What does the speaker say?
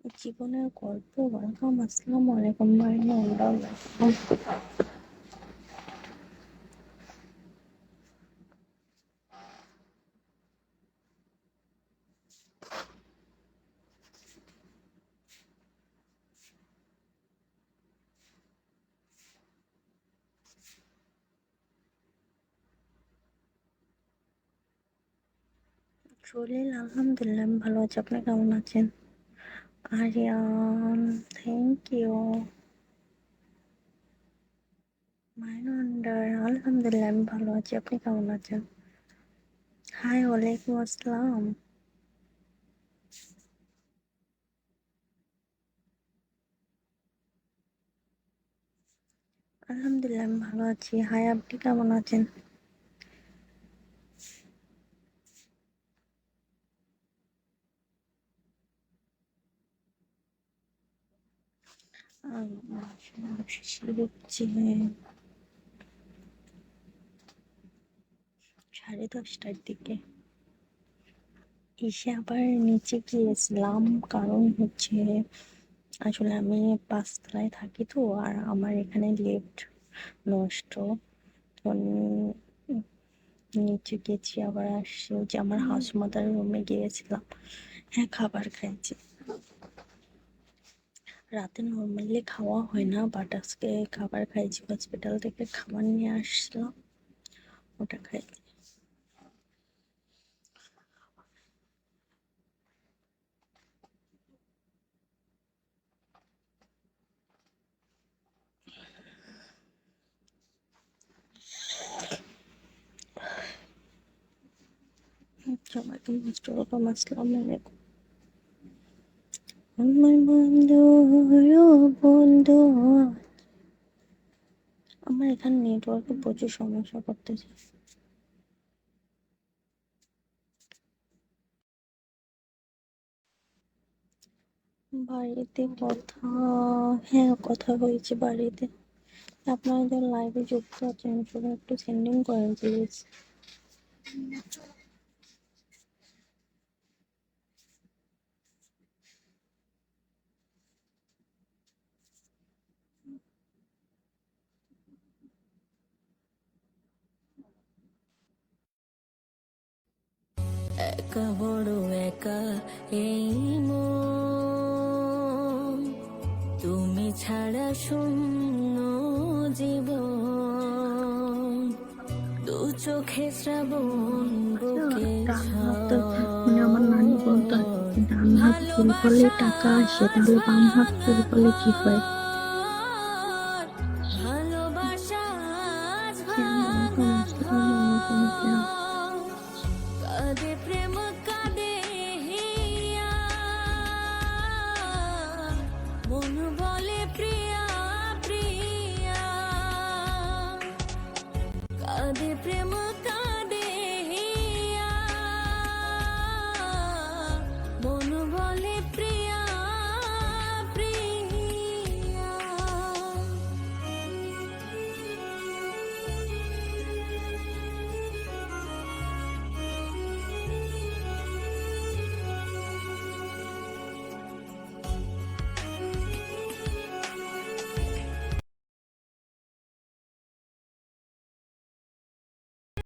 জীবনের গল্প। ওয়েলকাম, আসসালামু আলাইকুম ভাই। চলিল, আলহামদুলিল্লাহ, আমি ভালো আছি। আপনি কেমন আছেন? Aryan, thank you. মাইনন্ডার, আলহামদুলিল্লাহ, আমি ভালো আছি। আপনি কেমন আছেন? হাই, ওয়ালাইকুম আসসালাম। আলহামদুলিল্লাহ, আমি ভালো আছি। হাই, আপনি কেমন আছেন? হচ্ছে 10:30টার দিকে এসে আবার নিচে গিয়েছিলাম। কারণ হচ্ছে আসলে আমি 5 তলায় থাকি তো, আর আমার এখানে লিফট নষ্ট। তো নিচে গেছি, আবার আসছি। ওই যে আমার হাউস মাদার রুমে গিয়েছিলাম। হ্যাঁ, খাবার খাইছি। রাতে নর্মালি খাওয়া হয় না, বাট আজকে খাবার খাইছি। হসপিটাল থেকে খাবার নিয়ে আসছিলাম, ওটা খাইছি। সবাইকে মোস্ট ওয়েলকাম, আসসালামু আলাইকুম। আমার বন্ধু, বন্ধু, আমার এখানে নেটওয়ার্কে প্রচুর সমস্যা করতেছে। বাড়িতে কথা, হ্যাঁ কথা হয়েছে বাড়িতে। আপনারা যারা লাইভে যুক্ত আছেন সবাই একটু সেন্ডিং করেন প্লিজ। একা বড় একা এই মন, তুমি ছাড়া শূন্য জীবন, দু চোখে শ্রাবণ বুকে ডান হাত, মানে আমার নানি বলতো ডান হাত চুরি করলে টাকা আসে, তাহলে বাম হাত চুরি করলে কি হয়?